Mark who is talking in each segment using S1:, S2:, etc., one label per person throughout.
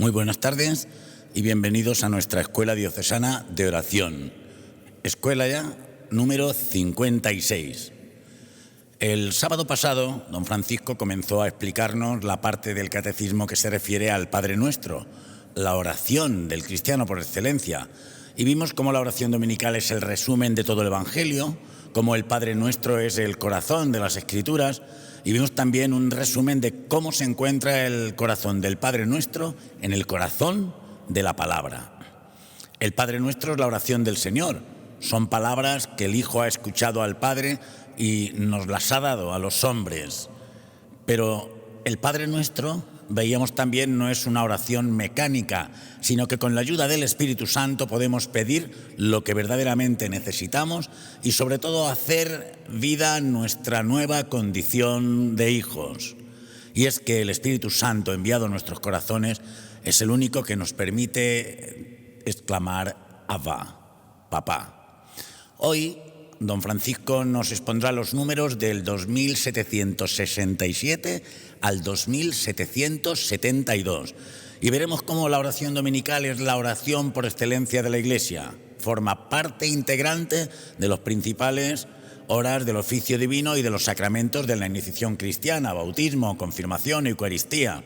S1: Muy buenas tardes y bienvenidos a nuestra Escuela Diocesana de Oración. Escuela ya número 56. El sábado pasado, don Francisco comenzó a explicarnos la parte del catecismo que se refiere al Padre Nuestro, la oración del cristiano por excelencia. Y vimos cómo la oración dominical es el resumen de todo el Evangelio, cómo el Padre Nuestro es el corazón de las Escrituras, y vimos también un resumen de cómo se encuentra el corazón del Padre Nuestro en el corazón de la palabra. El Padre Nuestro es la oración del Señor. Son palabras que el Hijo ha escuchado al Padre y nos las ha dado a los hombres. Pero el Padre Nuestro, veíamos también, no es una oración mecánica, sino que con la ayuda del Espíritu Santo podemos pedir lo que verdaderamente necesitamos y sobre todo hacer vida nuestra nueva condición de hijos. Y es que el Espíritu Santo enviado a nuestros corazones es el único que nos permite exclamar Abba, papá. Hoy don Francisco nos expondrá los números del 2767 al 2772 y veremos cómo la oración dominical es la oración por excelencia de la Iglesia. Forma parte integrante de los principales horas del oficio divino y de los sacramentos de la iniciación cristiana, bautismo, confirmación, Eucaristía.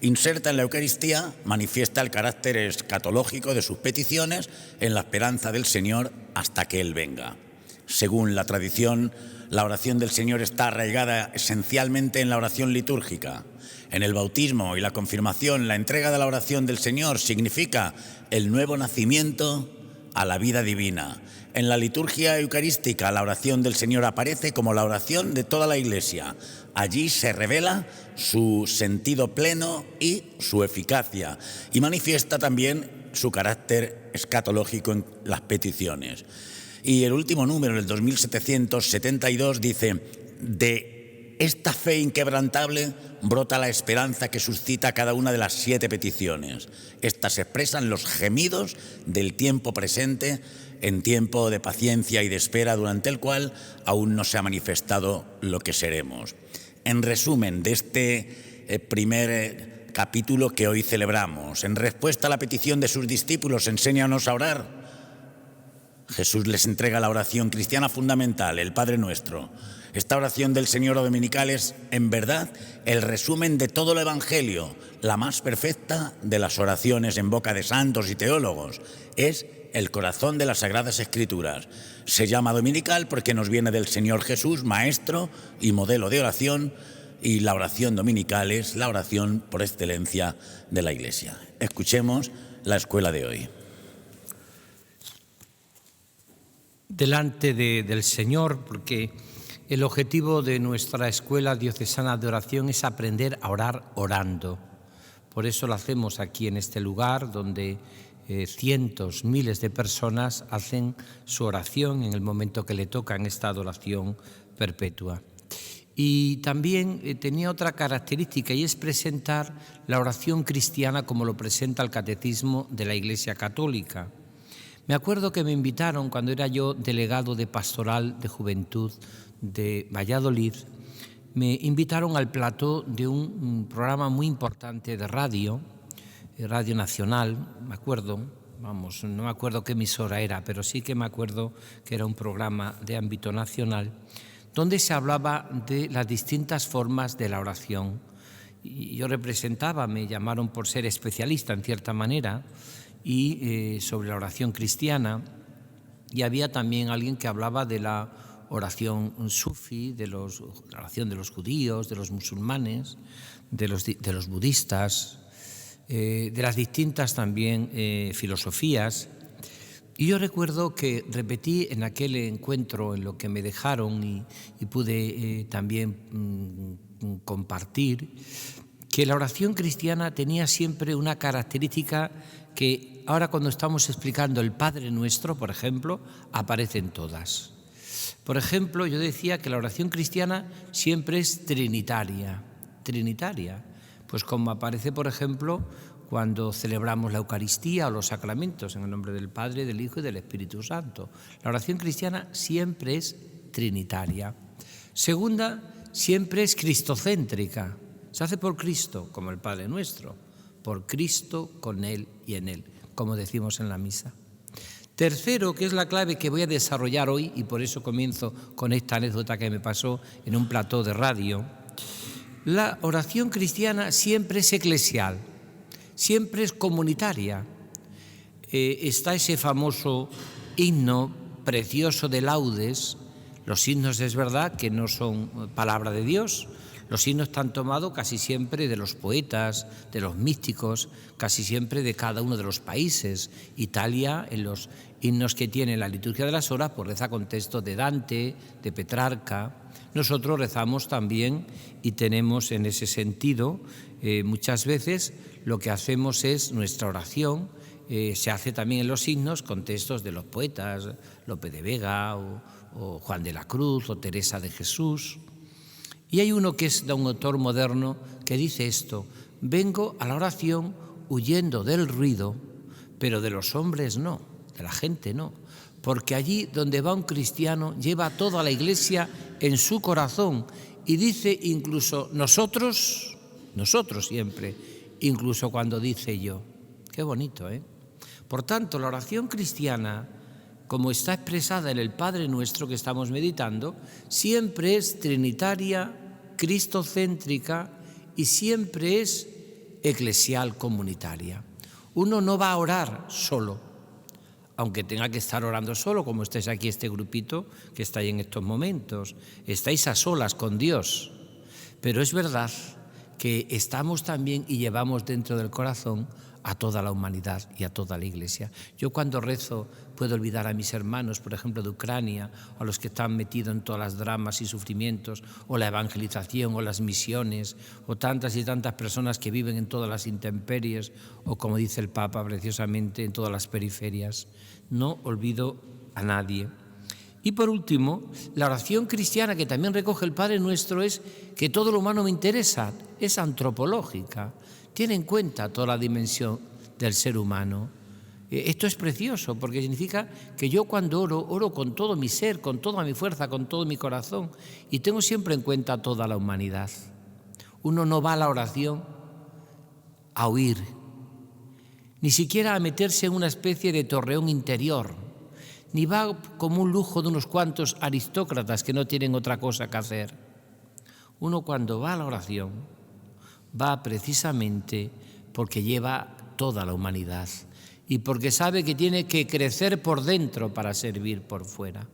S1: Inserta en la Eucaristía, manifiesta el carácter escatológico de sus peticiones en la esperanza del Señor hasta que Él venga. Según la tradición, la oración del Señor está arraigada esencialmente en la oración litúrgica. En el bautismo y la confirmación, la entrega de la oración del Señor significa el nuevo nacimiento a la vida divina. En la liturgia eucarística, la oración del Señor aparece como la oración de toda la Iglesia. Allí se revela su sentido pleno y su eficacia, y manifiesta también su carácter escatológico en las peticiones. Y el último número, el 2772, dice: de esta fe inquebrantable brota la esperanza que suscita cada una de las 7 peticiones. Estas expresan los gemidos del tiempo presente, en tiempo de paciencia y de espera, durante el cual aún no se ha manifestado lo que seremos. En resumen de este primer capítulo que hoy celebramos, en respuesta a la petición de sus discípulos, enséñanos a orar, Jesús les entrega la oración cristiana fundamental, el Padre Nuestro. Esta oración del Señor dominical es, en verdad, el resumen de todo el Evangelio, la más perfecta de las oraciones en boca de santos y teólogos. Es el corazón de las Sagradas Escrituras. Se llama dominical porque nos viene del Señor Jesús, maestro y modelo de oración, y la oración dominical es la oración por excelencia de la Iglesia. Escuchemos la escuela de hoy.
S2: Delante del Señor, porque el objetivo de nuestra Escuela Diocesana de Oración es aprender a orar orando. Por eso lo hacemos aquí en este lugar donde cientos, miles de personas hacen su oración en el momento que le toca en esta adoración perpetua. Y también tenía otra característica, y es presentar la oración cristiana como lo presenta el Catecismo de la Iglesia Católica. Me acuerdo que me invitaron cuando era yo delegado de Pastoral de Juventud de Valladolid, me invitaron al plató de un programa muy importante de Radio Nacional, me acuerdo, no me acuerdo qué emisora era, pero sí que me acuerdo que era un programa de ámbito nacional, donde se hablaba de las distintas formas de la oración. Y yo representaba, me llamaron por ser especialista en cierta manera, y sobre la oración cristiana, y había también alguien que hablaba de la oración sufí, de la oración de los judíos, de los musulmanes, de los budistas, de las distintas también filosofías. Y yo recuerdo que repetí en aquel encuentro, en lo que me dejaron y pude también compartir, que la oración cristiana tenía siempre una característica que ahora cuando estamos explicando el Padre Nuestro, por ejemplo, aparecen todas. Por ejemplo, yo decía que la oración cristiana siempre es trinitaria. Trinitaria, pues como aparece, por ejemplo, cuando celebramos la Eucaristía o los sacramentos en el nombre del Padre, del Hijo y del Espíritu Santo. La oración cristiana siempre es trinitaria. Segunda, siempre es cristocéntrica. Se hace por Cristo, como el Padre Nuestro. por Cristo, con Él y en Él, como decimos en la misa. Tercero, que es la clave que voy a desarrollar hoy, y por eso comienzo con esta anécdota que me pasó en un plató de radio. La oración cristiana siempre es eclesial, siempre es comunitaria. Está ese famoso himno precioso de laudes. Los himnos es verdad que no son palabra de Dios. Los himnos están tomados casi siempre de los poetas, de los místicos, casi siempre de cada uno de los países. Italia, en los himnos que tiene la liturgia de las horas, pues reza con textos de Dante, de Petrarca. Nosotros rezamos también y tenemos en ese sentido, muchas veces lo que hacemos es nuestra oración, se hace también en los himnos con textos de los poetas, Lope de Vega o Juan de la Cruz o Teresa de Jesús. Y hay uno que es de un autor moderno que dice esto: vengo a la oración huyendo del ruido, pero de los hombres no, de la gente no, porque allí donde va un cristiano lleva toda la Iglesia en su corazón y dice incluso nosotros siempre, incluso cuando dice yo. Qué bonito, ¿eh? Por tanto, la oración cristiana, como está expresada en el Padre Nuestro que estamos meditando, siempre es trinitaria, cristocéntrica y siempre es eclesial comunitaria. Uno no va a orar solo, aunque tenga que estar orando solo, como estáis aquí este grupito que está ahí en estos momentos. Estáis a solas con Dios, pero es verdad que estamos también y llevamos dentro del corazón a toda la humanidad y a toda la Iglesia. Yo cuando rezo puedo olvidar a mis hermanos, por ejemplo, de Ucrania, o a los que están metidos en todas las dramas y sufrimientos, o la evangelización, o las misiones, o tantas y tantas personas que viven en todas las intemperies, o como dice el Papa preciosamente, en todas las periferias. No olvido a nadie. Y por último, la oración cristiana que también recoge el Padre Nuestro es que todo lo humano me interesa, es antropológica, tiene en cuenta toda la dimensión del ser humano. Esto es precioso porque significa que yo cuando oro con todo mi ser, con toda mi fuerza, con todo mi corazón y tengo siempre en cuenta toda la humanidad. Uno no va a la oración a huir, ni siquiera a meterse en una especie de torreón interior, ni va como un lujo de unos cuantos aristócratas que no tienen otra cosa que hacer. Uno cuando va a la oración va precisamente porque lleva toda la humanidad y porque sabe que tiene que crecer por dentro para servir por fuera.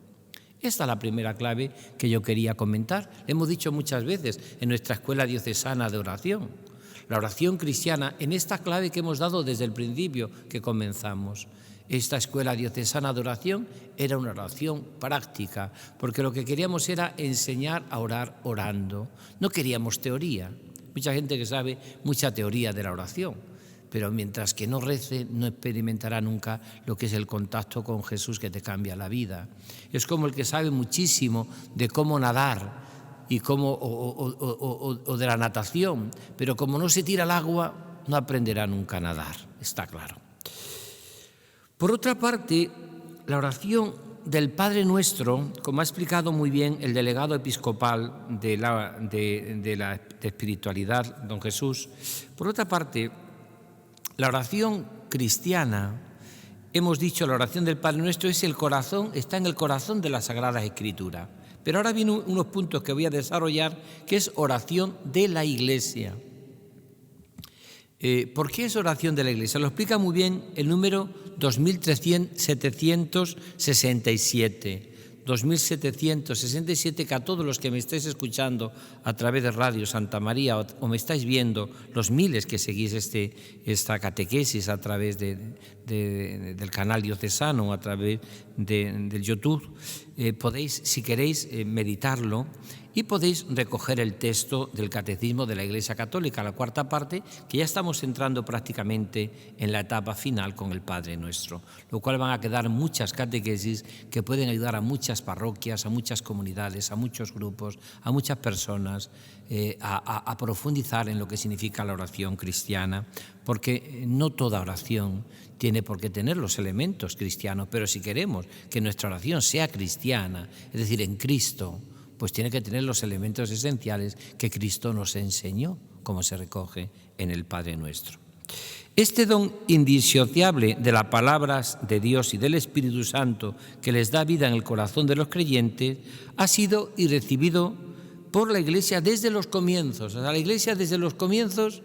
S2: Esta es la primera clave que yo quería comentar. Le hemos dicho muchas veces en nuestra escuela diocesana de oración. La oración cristiana, en esta clave que hemos dado desde el principio que comenzamos. Esta escuela diocesana de oración era una oración práctica, porque lo que queríamos era enseñar a orar orando. No queríamos teoría. Mucha gente que sabe mucha teoría de la oración, pero mientras que no rece no experimentará nunca lo que es el contacto con Jesús que te cambia la vida. Es como el que sabe muchísimo de cómo nadar y o de la natación, pero como no se tira al agua no aprenderá nunca a nadar, está claro. Por otra parte, la oración del Padre Nuestro, como ha explicado muy bien el delegado episcopal de la espiritualidad, don Jesús, por otra parte, la oración cristiana, hemos dicho, la oración del Padre Nuestro es el corazón, está en el corazón de la Sagrada Escritura. Pero ahora vienen unos puntos que voy a desarrollar, que es oración de la Iglesia. ¿Por qué es oración de la Iglesia? Lo explica muy bien el número 2767. 2767, que a todos los que me estáis escuchando a través de Radio Santa María o me estáis viendo, los miles que seguís esta catequesis a través del canal diocesano o a través del YouTube, podéis, si queréis, meditarlo y podéis recoger el texto del Catecismo de la Iglesia Católica, la cuarta parte, que ya estamos entrando prácticamente en la etapa final con el Padre Nuestro, lo cual van a quedar muchas catequesis que pueden ayudar a muchas parroquias, a muchas comunidades, a muchos grupos, a muchas personas a profundizar en lo que significa la oración cristiana, porque no toda oración tiene por qué tener los elementos cristianos, pero si queremos que nuestra oración sea cristiana, es decir, en Cristo, pues tiene que tener los elementos esenciales que Cristo nos enseñó, como se recoge en el Padre Nuestro. Este don indisociable de las palabras de Dios y del Espíritu Santo que les da vida en el corazón de los creyentes ha sido y recibido por la Iglesia desde los comienzos. O sea, la Iglesia desde los comienzos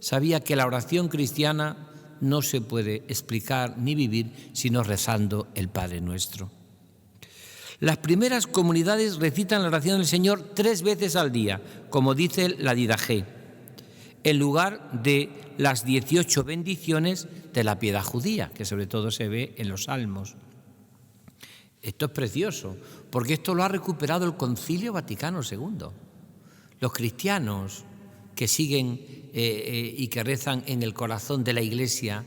S2: sabía que la oración cristiana no se puede explicar ni vivir sino rezando el Padre Nuestro. Las primeras comunidades recitan la oración del Señor 3 veces al día, como dice la Didaché, en lugar de las 18 bendiciones de la piedad judía, que sobre todo se ve en los Salmos. Esto es precioso, porque esto lo ha recuperado el Concilio Vaticano II. Los cristianos que siguen y que rezan en el corazón de la Iglesia,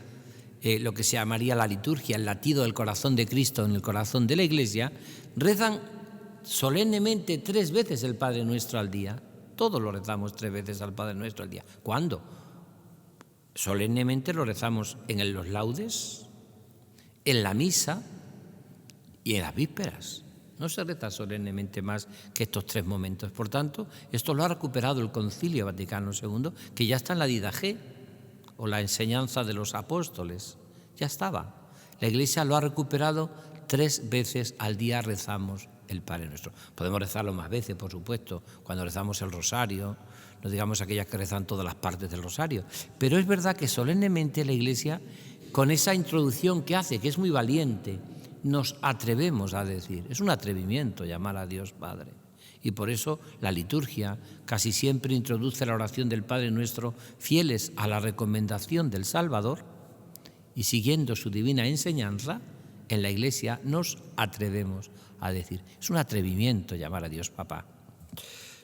S2: lo que se llamaría la liturgia, el latido del corazón de Cristo en el corazón de la Iglesia, rezan solemnemente 3 veces el Padre Nuestro al día. Todos lo rezamos 3 veces al Padre Nuestro al día. ¿Cuándo? Solemnemente lo rezamos en los laudes, en la misa y en las vísperas. No se reza solemnemente más que estos 3 momentos. Por tanto, esto lo ha recuperado el Concilio Vaticano II, que ya está en la Didaché, o la enseñanza de los apóstoles. Ya estaba. La Iglesia lo ha recuperado 3 veces al día rezamos el Padre Nuestro. Podemos rezarlo más veces, por supuesto, cuando rezamos el rosario, no digamos aquellas que rezan todas las partes del rosario, pero es verdad que solemnemente la Iglesia, con esa introducción que hace, que es muy valiente, nos atrevemos a decir, es un atrevimiento llamar a Dios Padre. Y por eso la liturgia casi siempre introduce la oración del Padre Nuestro fieles a la recomendación del Salvador y siguiendo su divina enseñanza. En la Iglesia nos atrevemos a decir. Es un atrevimiento llamar a Dios Papá.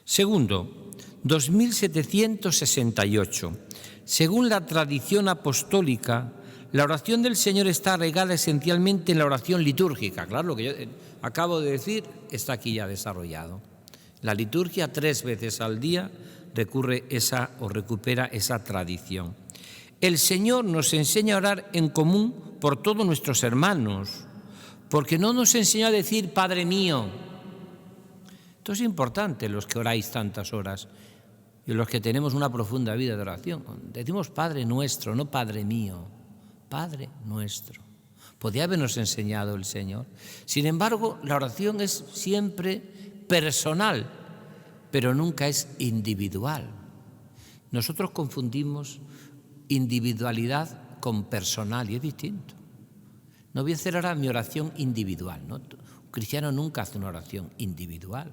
S2: Segundo, 2768. Según la tradición apostólica, la oración del Señor está arraigada esencialmente en la oración litúrgica. Claro, lo que yo acabo de decir está aquí ya desarrollado. La liturgia 3 veces al día recupera esa tradición. El Señor nos enseña a orar en común por todos nuestros hermanos, porque no nos enseña a decir Padre mío. Esto es importante, los que oráis tantas horas y los que tenemos una profunda vida de oración. Decimos Padre nuestro, no Padre mío, Padre nuestro. Podría habernos enseñado el Señor. Sin embargo, la oración es siempre personal, pero nunca es individual. Nosotros confundimos individualidad con personal y es distinto. No voy a hacer ahora mi oración individual, ¿no? Un cristiano nunca hace una oración individual,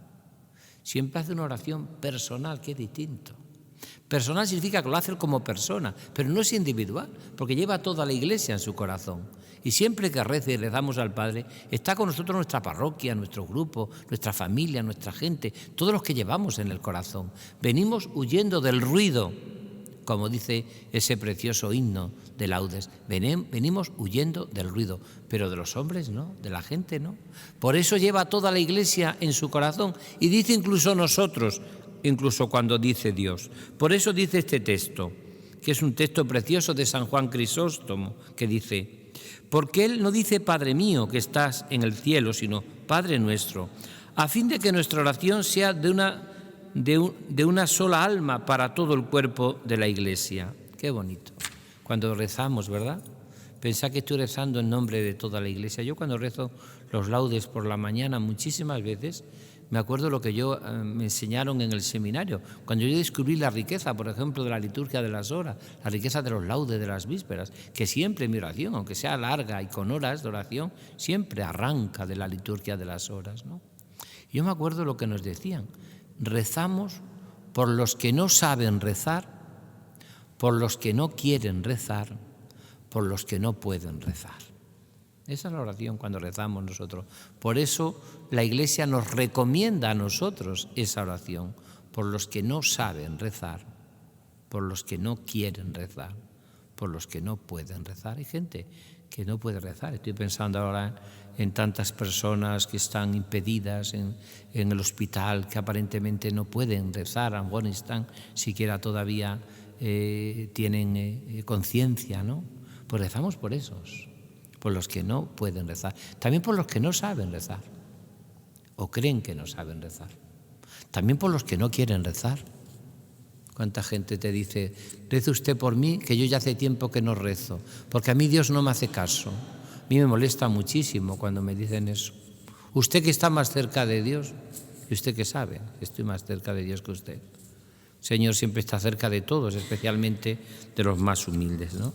S2: siempre hace una oración personal, que es distinto. Personal significa que lo hace como persona, pero no es individual, porque lleva a toda la Iglesia en su corazón. Y siempre que rece y le damos al Padre, está con nosotros nuestra parroquia, nuestro grupo, nuestra familia, nuestra gente, todos los que llevamos en el corazón. Venimos huyendo del ruido, como dice ese precioso himno de laudes. Venimos huyendo del ruido, pero de los hombres no, de la gente no. Por eso lleva a toda la Iglesia en su corazón y dice incluso nosotros, incluso cuando dice Dios. Por eso dice este texto, que es un texto precioso de San Juan Crisóstomo, que dice: porque Él no dice Padre mío que estás en el cielo, sino Padre nuestro, a fin de que nuestra oración sea de una sola alma para todo el cuerpo de la Iglesia. Qué bonito. Cuando rezamos, ¿verdad? Pensad que estoy rezando en nombre de toda la Iglesia. Yo cuando rezo los laudes por la mañana muchísimas veces, me acuerdo lo que me enseñaron en el seminario. Cuando yo descubrí la riqueza, por ejemplo, de la liturgia de las horas, la riqueza de los laudes de las vísperas, que siempre mi oración, aunque sea larga y con horas de oración, siempre arranca de la liturgia de las horas, ¿no? Yo me acuerdo lo que nos decían: rezamos por los que no saben rezar, por los que no quieren rezar, por los que no pueden rezar. Esa es la oración cuando rezamos nosotros. Por eso la Iglesia nos recomienda a nosotros esa oración, por los que no saben rezar, por los que no quieren rezar, por los que no pueden rezar. Hay gente que no puede rezar. Estoy pensando ahora en tantas personas que están impedidas en el hospital, que aparentemente no pueden rezar, a lo mejor están siquiera todavía tienen conciencia, ¿no? Pues rezamos por esos, por los que no pueden rezar. También por los que no saben rezar o creen que no saben rezar. También por los que no quieren rezar, ¿Cuánta gente te dice, rece usted por mí, que yo ya hace tiempo que no rezo, porque a mí Dios no me hace caso? A mí me molesta muchísimo cuando me dicen eso. Usted que está más cerca de Dios, y usted que sabe, estoy más cerca de Dios que usted. El Señor siempre está cerca de todos, especialmente de los más humildes, ¿no?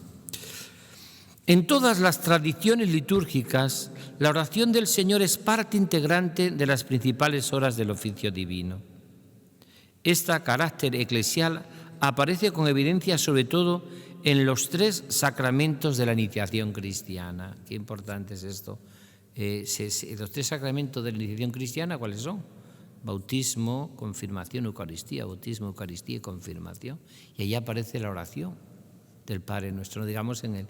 S2: En todas las tradiciones litúrgicas, la oración del Señor es parte integrante de las principales horas del oficio divino. Este carácter eclesial aparece con evidencia sobre todo en los 3 sacramentos de la iniciación cristiana. Qué importante es esto. Los 3 sacramentos de la iniciación cristiana, ¿cuáles son? Bautismo, confirmación, Eucaristía. Bautismo, Eucaristía y confirmación. Y ahí aparece la oración del Padre Nuestro, digamos en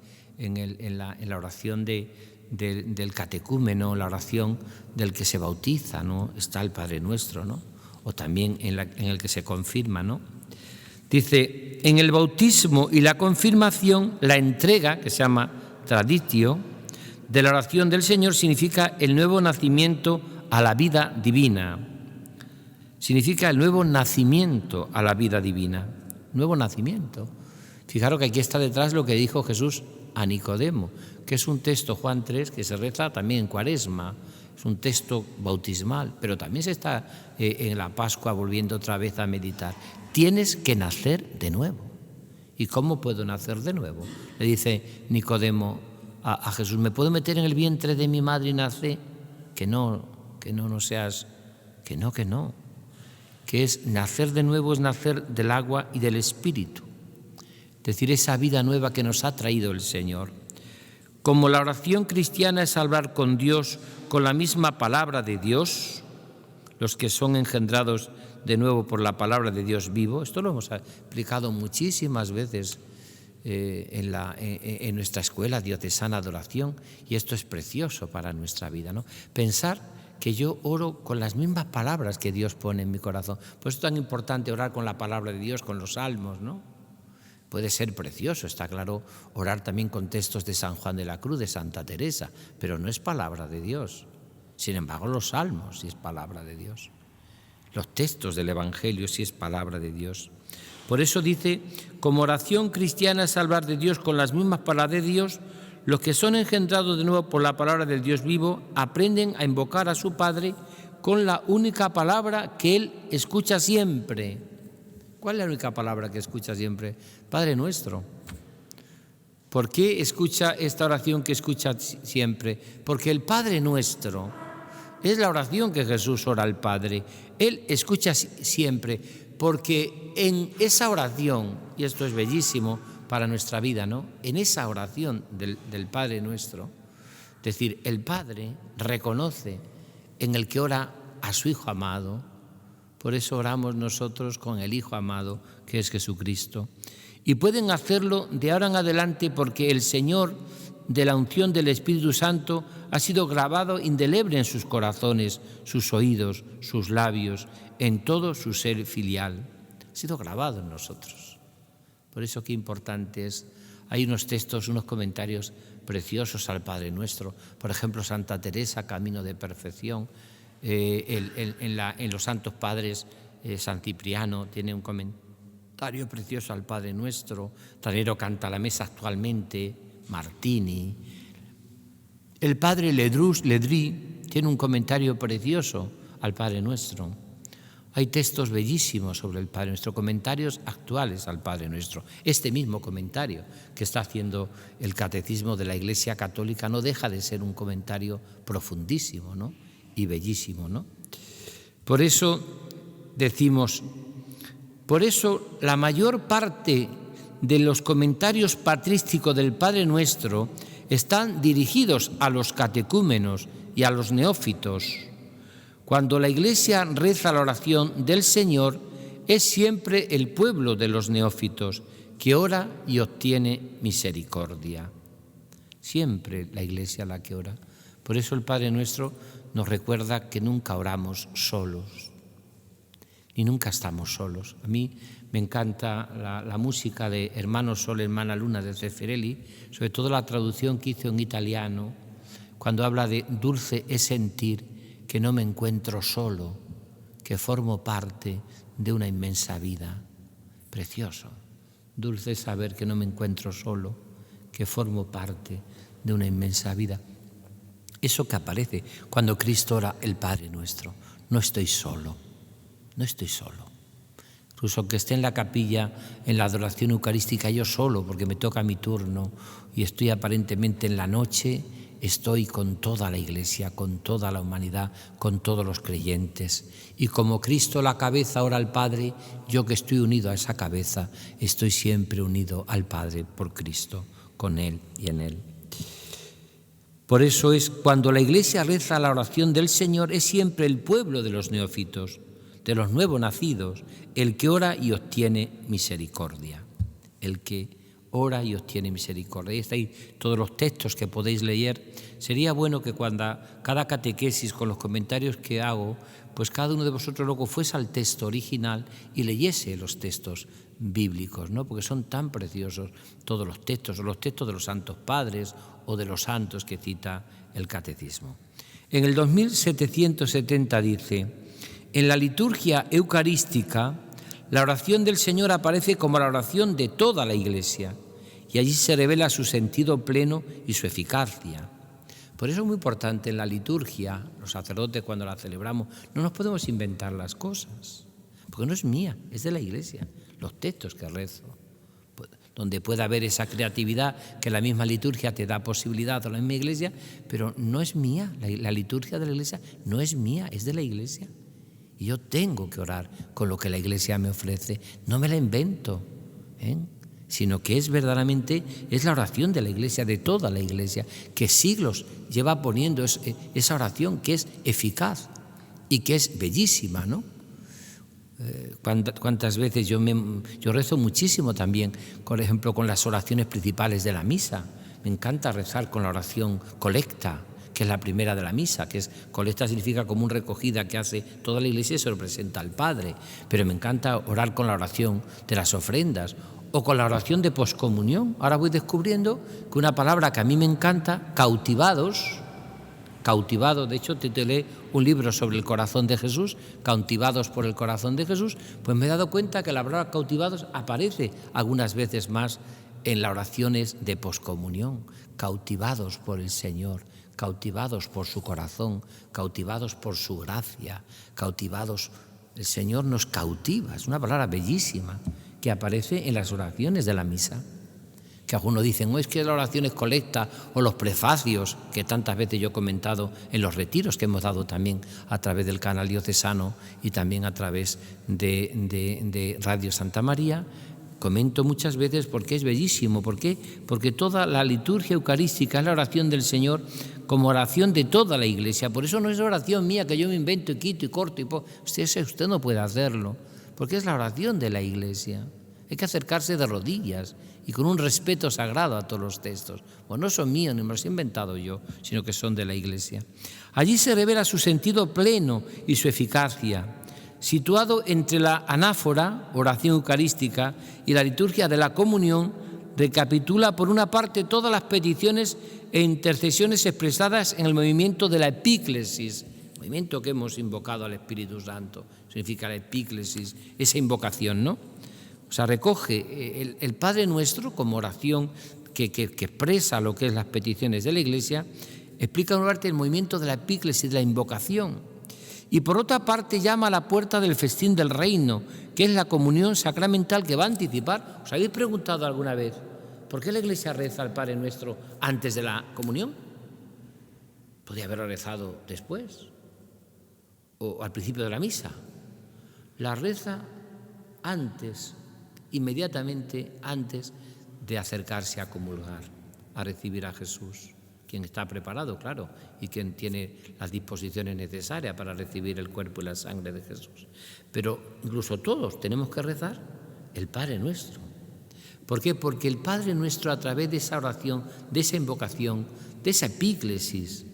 S2: la oración del catecúmeno, la oración del que se bautiza, ¿no? Está el Padre Nuestro, ¿no? O también en el que se confirma, ¿no? Dice, en el bautismo y la confirmación, la entrega, que se llama traditio, de la oración del Señor significa el nuevo nacimiento a la vida divina. Significa el nuevo nacimiento a la vida divina. Nuevo nacimiento. Fijaros que aquí está detrás lo que dijo Jesús a Nicodemo, que es un texto, Juan 3, que se reza también en Cuaresma. Es un texto bautismal, pero también se está en la Pascua volviendo otra vez a meditar. Tienes que nacer de nuevo. ¿Y cómo puedo nacer de nuevo? Le dice Nicodemo a Jesús, ¿me puedo meter en el vientre de mi madre y nacer? Que no seas, que no. Que es nacer de nuevo, es nacer del agua y del Espíritu. Es decir, esa vida nueva que nos ha traído el Señor. Como la oración cristiana es hablar con Dios con la misma palabra de Dios, los que son engendrados de nuevo por la palabra de Dios vivo, esto lo hemos explicado muchísimas veces en nuestra escuela diocesana de oración, y esto es precioso para nuestra vida, ¿no? Pensar que yo oro con las mismas palabras que Dios pone en mi corazón. Por eso es tan importante orar con la palabra de Dios, con los salmos, ¿no? Puede ser precioso, está claro, orar también con textos de San Juan de la Cruz, de Santa Teresa, pero no es palabra de Dios. Sin embargo, los salmos sí es palabra de Dios. Los textos del Evangelio sí es palabra de Dios. Por eso dice, como oración cristiana es hablar de Dios con las mismas palabras de Dios, los que son engendrados de nuevo por la palabra del Dios vivo aprenden a invocar a su Padre con la única palabra que Él escucha siempre. ¿Cuál es la única palabra que escucha siempre? Padre Nuestro. ¿Por qué escucha esta oración que escucha siempre? Porque el Padre Nuestro es la oración que Jesús ora al Padre. Él escucha siempre, porque en esa oración, y esto es bellísimo para nuestra vida, ¿no? En esa oración del Padre Nuestro, es decir, el Padre reconoce en el que ora a su Hijo amado. Por eso oramos nosotros con el Hijo amado, que es Jesucristo. Y pueden hacerlo de ahora en adelante porque el Señor, de la unción del Espíritu Santo, ha sido grabado indeleble en sus corazones, sus oídos, sus labios, en todo su ser filial. Ha sido grabado en nosotros. Por eso qué importante es. Hay unos textos, unos comentarios preciosos al Padre Nuestro. Por ejemplo, Santa Teresa, Camino de Perfección. En los Santos Padres, San Cipriano tiene un comentario precioso al Padre Nuestro. Tanero canta la mesa actualmente, Martini. El Padre Ledrí tiene un comentario precioso al Padre Nuestro. Hay textos bellísimos sobre el Padre Nuestro, comentarios actuales al Padre Nuestro. Este mismo comentario que está haciendo el Catecismo de la Iglesia Católica no deja de ser un comentario profundísimo, ¿no? Y bellísimo, ¿no? Por eso decimos, por eso la mayor parte de los comentarios patrísticos del Padre Nuestro están dirigidos a los catecúmenos y a los neófitos. Cuando la Iglesia reza la oración del Señor, es siempre el pueblo de los neófitos que ora y obtiene misericordia. Siempre la Iglesia la que ora. Por eso el Padre Nuestro nos recuerda que nunca oramos solos, ni nunca estamos solos. A mí me encanta la música de Hermano Sol, Hermana Luna de Zeffirelli, sobre todo la traducción que hizo en italiano, cuando habla de dulce es sentir que no me encuentro solo, que formo parte de una inmensa vida. Precioso. Dulce saber que no me encuentro solo, que formo parte de una inmensa vida. Eso que aparece cuando Cristo ora el Padre Nuestro. No estoy solo, no estoy solo. Incluso que esté en la capilla, en la adoración eucarística, yo solo, porque me toca mi turno y estoy aparentemente en la noche, estoy con toda la Iglesia, con toda la humanidad, con todos los creyentes. Y como Cristo la cabeza ora al Padre, yo que estoy unido a esa cabeza, estoy siempre unido al Padre por Cristo, con Él y en Él. Por eso es cuando la Iglesia reza la oración del Señor, es siempre el pueblo de los neófitos, de los nuevos nacidos, el que ora y obtiene misericordia. El que ora y obtiene misericordia. Ahí estáis todos los textos que podéis leer. Sería bueno que cuando cada catequesis con los comentarios que hago, pues cada uno de vosotros luego fuese al texto original y leyese los textos bíblicos, ¿no? Porque son tan preciosos todos los textos, o los textos de los santos padres o de los santos que cita el catecismo. En el 2770 dice: en la liturgia eucarística, la oración del Señor aparece como la oración de toda la Iglesia y allí se revela su sentido pleno y su eficacia. Por eso es muy importante en la liturgia, los sacerdotes cuando la celebramos, no nos podemos inventar las cosas, porque no es mía, es de la Iglesia, los textos que rezo, donde pueda haber esa creatividad que la misma liturgia te da posibilidad a la misma Iglesia, pero no es mía, la liturgia de la Iglesia no es mía, es de la Iglesia. Y yo tengo que orar con lo que la Iglesia me ofrece. No me la invento, sino que es verdaderamente, es la oración de la Iglesia, de toda la Iglesia, que siglos lleva poniendo esa oración que es eficaz y que es bellísima, ¿no? ¿Cuántas veces yo rezo muchísimo también, por ejemplo, con las oraciones principales de la misa? Me encanta rezar con la oración colecta, que es la primera de la misa, que es colecta, significa común recogida que hace toda la Iglesia y se lo presenta al Padre. Pero me encanta orar con la oración de las ofrendas o con la oración de poscomunión. Ahora voy descubriendo que una palabra que a mí me encanta, cautivados, de hecho titulé un libro sobre el corazón de Jesús, cautivados por el corazón de Jesús, pues me he dado cuenta que la palabra cautivados aparece algunas veces más en las oraciones de poscomunión, cautivados por el Señor, cautivados por su corazón, cautivados por su gracia, cautivados. El Señor nos cautiva, es una palabra bellísima que aparece en las oraciones de la misa. Que algunos dicen, es que la oración es colecta, o los prefacios, que tantas veces yo he comentado en los retiros que hemos dado también a través del canal diocesano y también a través de Radio Santa María. Comento muchas veces porque es bellísimo. ¿Por qué? Porque toda la liturgia eucarística es la oración del Señor como oración de toda la Iglesia. Por eso no es oración mía que yo me invento y quito y corto. Usted no puede hacerlo, porque es la oración de la Iglesia. Hay que acercarse de rodillas y con un respeto sagrado a todos los textos. Pues no son míos, ni me los he inventado yo, sino que son de la Iglesia. Allí se revela su sentido pleno y su eficacia. Situado entre la anáfora, oración eucarística, y la liturgia de la comunión, recapitula por una parte todas las peticiones e intercesiones expresadas en el movimiento de la epíclesis, movimiento que hemos invocado al Espíritu Santo, significa la epíclesis, esa invocación, ¿no? O sea, recoge el Padre Nuestro como oración que expresa lo que es las peticiones de la Iglesia, explica en una parte el movimiento de la epíclesis, de la invocación. Y por otra parte llama a la puerta del festín del reino, que es la comunión sacramental que va a anticipar. ¿Os habéis preguntado alguna vez por qué la Iglesia reza al Padre Nuestro antes de la comunión? Podría haberlo rezado después o al principio de la misa. La reza antes, inmediatamente antes de acercarse a comulgar, a recibir a Jesús. Quien está preparado, claro, y quien tiene las disposiciones necesarias para recibir el cuerpo y la sangre de Jesús. Pero incluso todos tenemos que rezar el Padre Nuestro. ¿Por qué? Porque el Padre Nuestro, a través de esa oración, de esa invocación, de esa epíclesis,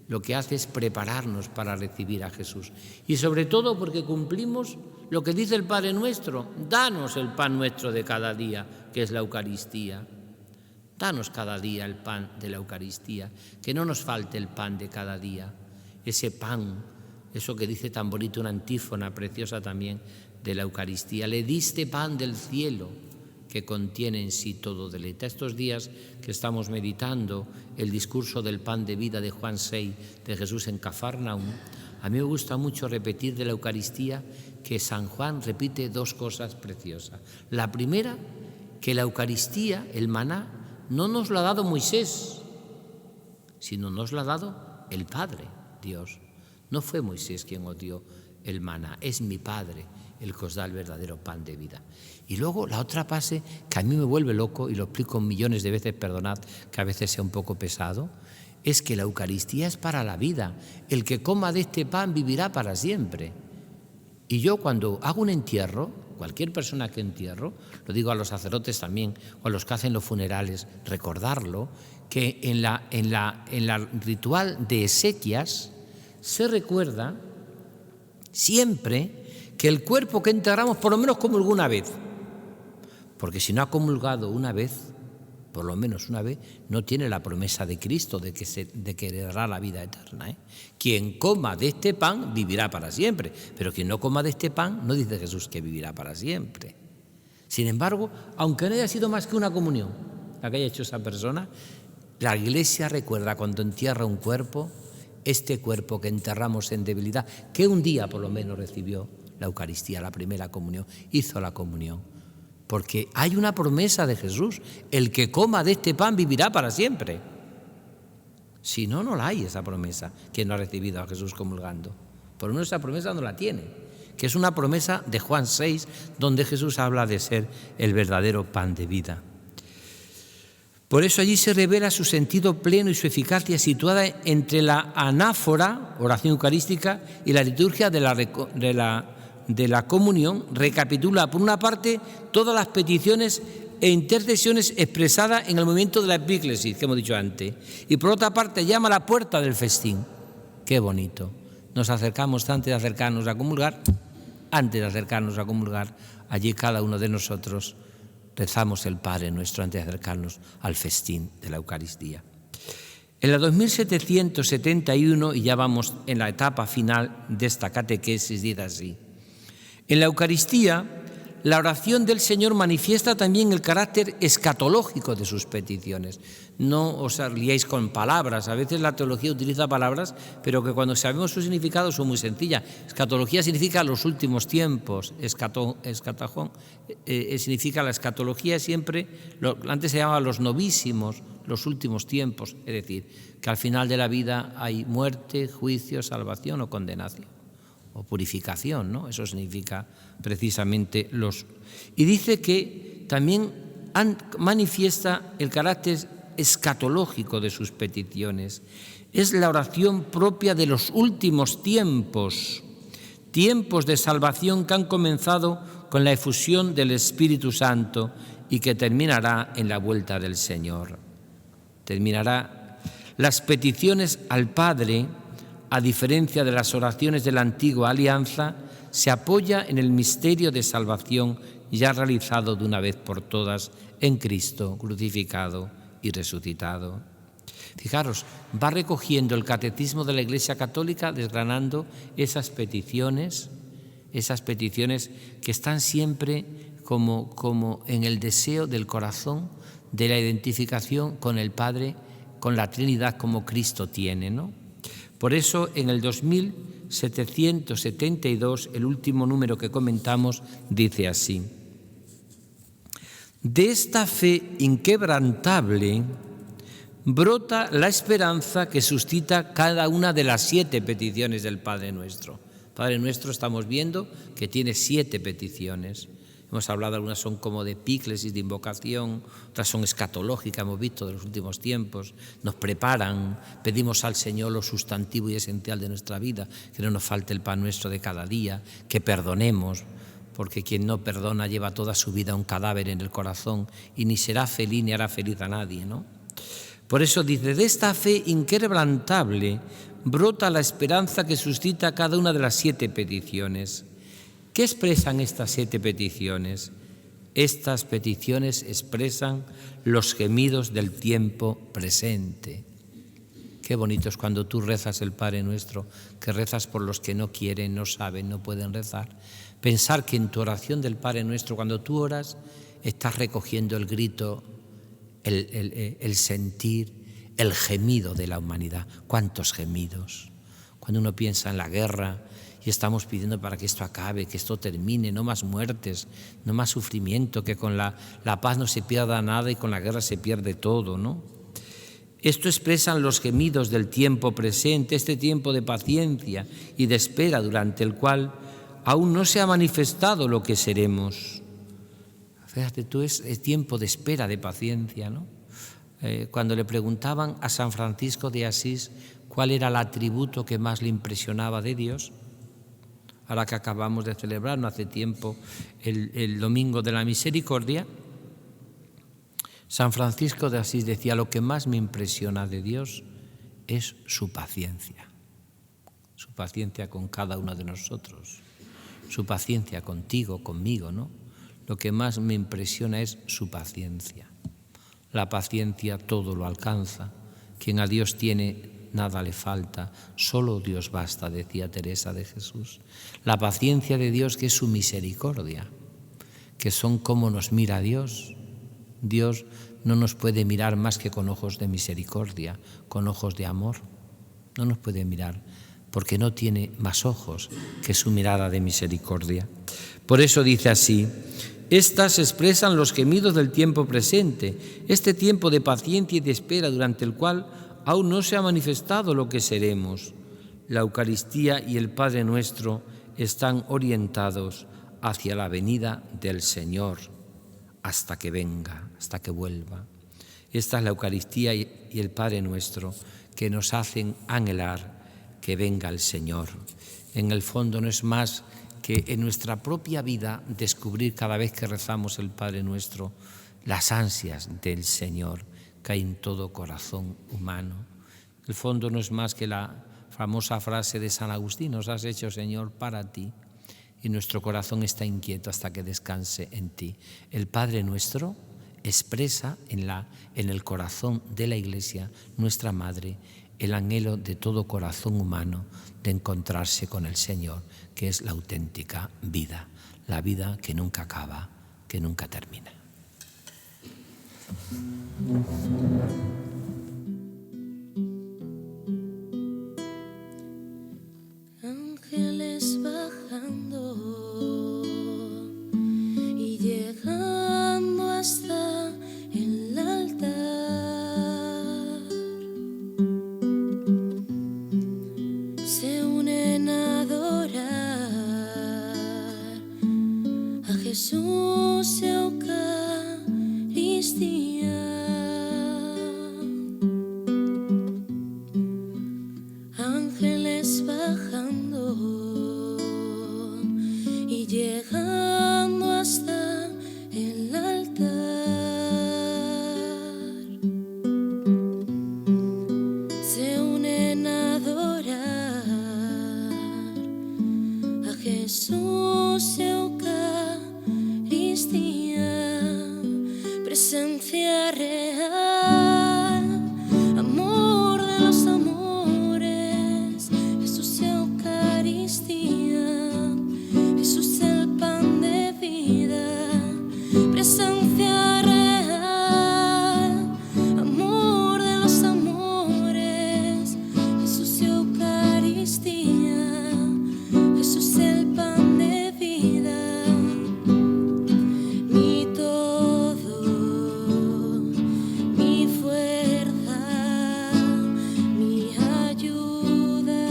S2: lo que hace es prepararnos para recibir a Jesús. Y sobre todo porque cumplimos lo que dice el Padre Nuestro: danos el pan nuestro de cada día, que es la Eucaristía. Danos cada día el pan de la Eucaristía, que no nos falte el pan de cada día, ese pan eso que dice tan bonito, una antífona preciosa también de la Eucaristía. Le diste pan del cielo que contiene en sí todo deleite. Estos días que estamos meditando el discurso del pan de vida de Juan 6, de Jesús en Cafarnaúm, a mí me gusta mucho repetir de la Eucaristía que San Juan repite dos cosas preciosas. La primera, que la Eucaristía, el maná, no nos lo ha dado Moisés, sino nos lo ha dado el Padre, Dios. No fue Moisés quien os dio el maná, es mi Padre el que os da el verdadero pan de vida. Y luego la otra fase que a mí me vuelve loco, y lo explico millones de veces, perdonad que a veces sea un poco pesado, es que la Eucaristía es para la vida. El que coma de este pan vivirá para siempre. Y yo cuando hago un entierro, cualquier persona que entierro, lo digo a los sacerdotes también, o a los que hacen los funerales, recordarlo, que en la ritual de exequias se recuerda siempre que el cuerpo que enterramos por lo menos comulgó una vez. Porque si no ha comulgado una vez, por lo menos una vez, no tiene la promesa de Cristo de que heredará la vida eterna. Quien coma de este pan vivirá para siempre, pero quien no coma de este pan no dice Jesús que vivirá para siempre. Sin embargo, aunque no haya sido más que una comunión la que haya hecho esa persona, la Iglesia recuerda cuando entierra un cuerpo, este cuerpo que enterramos en debilidad, que un día por lo menos recibió la Eucaristía, la primera comunión, hizo la comunión. Porque hay una promesa de Jesús, el que coma de este pan vivirá para siempre. Si no, no la hay esa promesa, quien no ha recibido a Jesús comulgando. Por lo menos esa promesa no la tiene, que es una promesa de Juan 6, donde Jesús habla de ser el verdadero pan de vida. Por eso allí se revela su sentido pleno y su eficacia situada entre la anáfora, oración eucarística, y la liturgia de la comunión. Recapitula, por una parte, todas las peticiones e intercesiones expresadas en el momento de la epíclesis, que hemos dicho antes. Y por otra parte, llama a la puerta del festín. Qué bonito. Nos acercamos antes de acercarnos a comulgar, allí cada uno de nosotros rezamos el Padre Nuestro antes de acercarnos al festín de la Eucaristía. En la 2771, y ya vamos en la etapa final de esta catequesis, dice así: en la Eucaristía, la oración del Señor manifiesta también el carácter escatológico de sus peticiones. No os liéis con palabras, a veces la teología utiliza palabras, pero que cuando sabemos su significado son muy sencillas. Escatología significa los últimos tiempos, escatajón significa la escatología siempre, antes se llamaba los novísimos, los últimos tiempos, es decir, que al final de la vida hay muerte, juicio, salvación o condenación, o purificación, ¿no? Eso significa precisamente Y dice que también manifiesta el carácter escatológico de sus peticiones. Es la oración propia de los últimos tiempos, tiempos de salvación que han comenzado con la efusión del Espíritu Santo y que terminará en la vuelta del Señor. Terminará. Las peticiones al Padre, a diferencia de las oraciones de la antigua alianza, se apoya en el misterio de salvación ya realizado de una vez por todas en Cristo crucificado y resucitado. Fijaros, va recogiendo el catecismo de la Iglesia Católica, desgranando esas peticiones que están siempre como en el deseo del corazón de la identificación con el Padre, con la Trinidad como Cristo tiene, ¿no? Por eso, en el 2772, el último número que comentamos, dice así: de esta fe inquebrantable brota la esperanza que suscita cada una de las 7 peticiones del Padre Nuestro. Padre Nuestro, estamos viendo que tiene 7 peticiones. Hemos hablado, algunas son como de epíclesis, de invocación, otras son escatológicas, hemos visto de los últimos tiempos. Nos preparan, pedimos al Señor lo sustantivo y esencial de nuestra vida, que no nos falte el pan nuestro de cada día, que perdonemos, porque quien no perdona lleva toda su vida un cadáver en el corazón y ni será feliz ni hará feliz a nadie, ¿no? Por eso dice, de esta fe inquebrantable brota la esperanza que suscita cada una de las 7 peticiones. ¿Qué expresan estas 7 peticiones? Estas peticiones expresan los gemidos del tiempo presente. Qué bonito es cuando tú rezas el Padre Nuestro, que rezas por los que no quieren, no saben, no pueden rezar. Pensar que en tu oración del Padre Nuestro, cuando tú oras, estás recogiendo el grito, el sentir, el gemido de la humanidad. ¿Cuántos gemidos? Cuando uno piensa en la guerra y estamos pidiendo para que esto acabe, que esto termine, no más muertes, no más sufrimiento, que con la paz no se pierda nada y con la guerra se pierde todo, ¿no? Esto expresan los gemidos del tiempo presente, este tiempo de paciencia y de espera durante el cual aún no se ha manifestado lo que seremos. Fíjate tú, es tiempo de espera, de paciencia, ¿no? Cuando le preguntaban a San Francisco de Asís cuál era el atributo que más le impresionaba de Dios, ahora que acabamos de celebrar no hace tiempo el Domingo de la Misericordia, San Francisco de Asís decía: lo que más me impresiona de Dios es su paciencia con cada uno de nosotros, su paciencia contigo, conmigo, ¿no? Lo que más me impresiona es su paciencia. La paciencia todo lo alcanza. Quien a Dios tiene, nada le falta. Solo Dios basta, decía Teresa de Jesús. La paciencia de Dios, que es su misericordia, que son como nos mira Dios. Dios no nos puede mirar más que con ojos de misericordia, con ojos de amor. No nos puede mirar porque no tiene más ojos que su mirada de misericordia. Por eso dice así: estas expresan los gemidos del tiempo presente, este tiempo de paciencia y de espera durante el cual aún no se ha manifestado lo que seremos. La Eucaristía y el Padre Nuestro están orientados hacia la venida del Señor, hasta que venga, hasta que vuelva. Esta es la Eucaristía y el Padre Nuestro que nos hacen anhelar que venga el Señor. En el fondo no es más que en nuestra propia vida descubrir cada vez que rezamos el Padre Nuestro las ansias del Señor que hay en todo corazón humano. El fondo no es más que la famosa frase de San Agustín: nos has hecho, Señor, para ti, y nuestro corazón está inquieto hasta que descanse en ti. El Padre Nuestro expresa en el corazón de la Iglesia, nuestra Madre, el anhelo de todo corazón humano de encontrarse con el Señor, que es la auténtica vida, la vida que nunca acaba, que nunca termina.
S3: Ángeles bajando y llegando hasta el altar, se unen a adorar a Jesús Eucaristía. Ángeles bajando y llegando hasta el altar, se unen a adorar a Jesús Eucaristía, presencia real, amor de los amores, Jesús Eucaristía, Jesús el pan de vida, presencia real, amor de los amores, Jesús Eucaristía, Jesús el pan de vida, mi todo, mi fuerza, mi ayuda,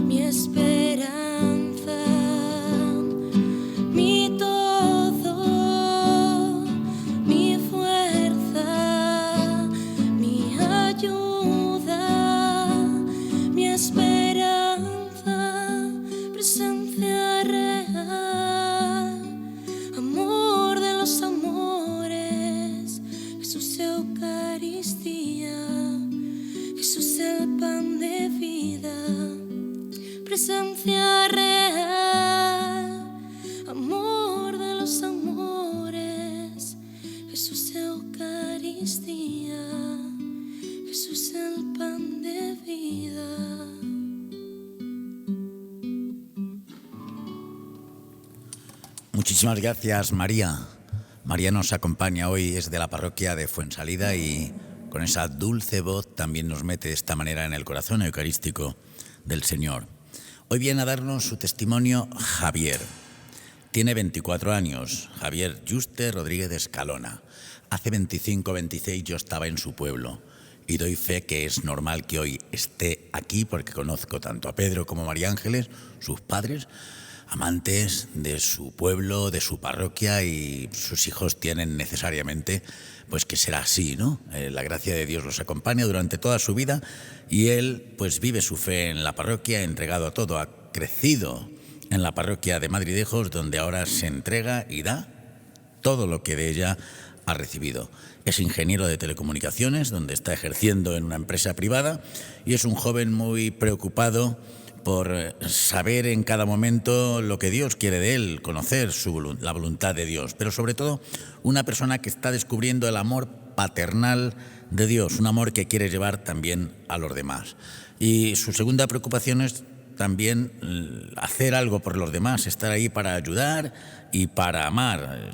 S3: mi esperanza, mi todo, mi fuerza, mi ayuda, mi esperanza, presencia real, amor de los amores, Jesús Eucaristía, Jesús el pan de vida, presencia real, amor de los amores, Jesús Eucaristía, Jesús el pan
S1: Muchísimas gracias, María. María nos acompaña hoy, es de la parroquia de Fuensalida y con esa dulce voz también nos mete de esta manera en el corazón eucarístico del Señor. Hoy viene a darnos su testimonio Javier. Tiene 24 años, Javier Juste Rodríguez de Escalona. Hace 25-26 yo estaba en su pueblo y doy fe que es normal que hoy esté aquí porque conozco tanto a Pedro como a María Ángeles, sus padres, amantes de su pueblo, de su parroquia, y sus hijos tienen necesariamente pues que será así, ¿no? La gracia de Dios los acompaña durante toda su vida y él pues vive su fe en la parroquia, entregado a todo, ha crecido en la parroquia de Madridejos, donde ahora se entrega y da todo lo que de ella ha recibido. Es ingeniero de telecomunicaciones, donde está ejerciendo en una empresa privada, y es un joven muy preocupado por saber en cada momento lo que Dios quiere de él, conocer la voluntad de Dios, pero sobre todo una persona que está descubriendo el amor paternal de Dios, un amor que quiere llevar también a los demás. Y su segunda preocupación es también hacer algo por los demás, estar ahí para ayudar y para amar.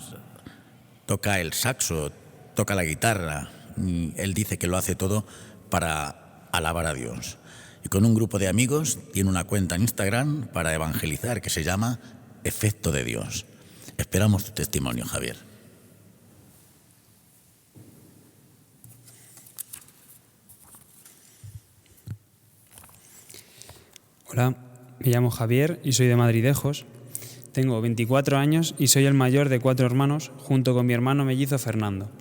S1: Toca el saxo, toca la guitarra, él dice que lo hace todo para alabar a Dios. Y con un grupo de amigos tiene una cuenta en Instagram para evangelizar que se llama Efecto de Dios. Esperamos tu testimonio, Javier.
S4: Hola, me llamo Javier y soy de Madridejos. Tengo 24 años y soy el mayor de 4 hermanos, junto con mi hermano mellizo Fernando.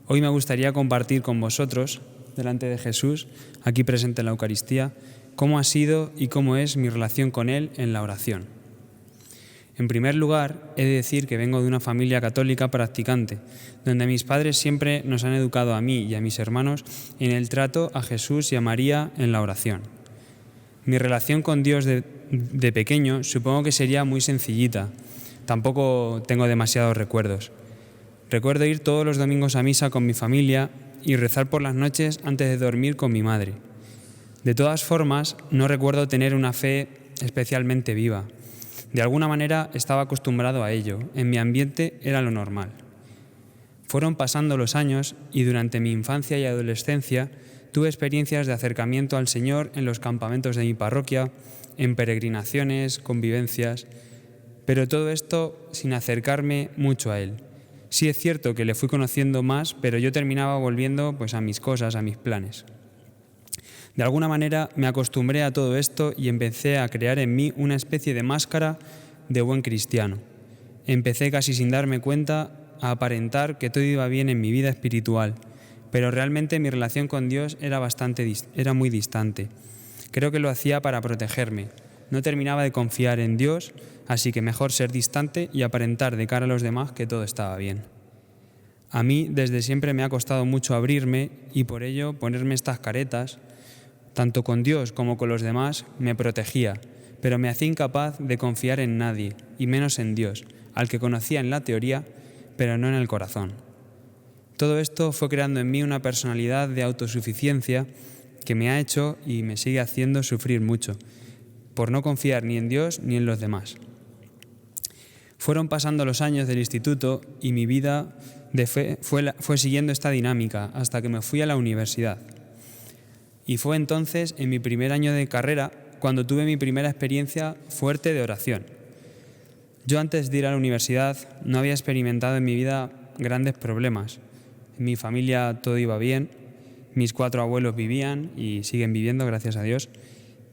S4: Hoy me gustaría compartir con vosotros, delante de Jesús, aquí presente en la Eucaristía, cómo ha sido y cómo es mi relación con Él en la oración. En primer lugar, he de decir que vengo de una familia católica practicante, donde mis padres siempre nos han educado a mí y a mis hermanos en el trato a Jesús y a María en la oración. Mi relación con Dios de pequeño supongo que sería muy sencillita. Tampoco tengo demasiados recuerdos. Recuerdo ir todos los domingos a misa con mi familia y rezar por las noches antes de dormir con mi madre. De todas formas, no recuerdo tener una fe especialmente viva. De alguna manera estaba acostumbrado a ello. En mi ambiente era lo normal. Fueron pasando los años y durante mi infancia y adolescencia tuve experiencias de acercamiento al Señor en los campamentos de mi parroquia, en peregrinaciones, convivencias, pero todo esto sin acercarme mucho a Él. Sí es cierto que le fui conociendo más, pero yo terminaba volviendo pues a mis cosas, a mis planes. De alguna manera me acostumbré a todo esto y empecé a crear en mí una especie de máscara de buen cristiano. Empecé casi sin darme cuenta a aparentar que todo iba bien en mi vida espiritual, pero realmente mi relación con Dios era muy distante. Creo que lo hacía para protegerme. No terminaba de confiar en Dios, así que mejor ser distante y aparentar de cara a los demás que todo estaba bien. A mí desde siempre me ha costado mucho abrirme y por ello ponerme estas caretas, tanto con Dios como con los demás, me protegía, pero me hacía incapaz de confiar en nadie, y menos en Dios, al que conocía en la teoría, pero no en el corazón. Todo esto fue creando en mí una personalidad de autosuficiencia que me ha hecho y me sigue haciendo sufrir mucho, por no confiar ni en Dios ni en los demás. Fueron pasando los años del instituto y mi vida de fe fue siguiendo esta dinámica hasta que me fui a la universidad. Y fue entonces, en mi primer año de carrera, cuando tuve mi primera experiencia fuerte de oración. Yo antes de ir a la universidad no había experimentado en mi vida grandes problemas. En mi familia todo iba bien, mis 4 abuelos vivían y siguen viviendo, gracias a Dios.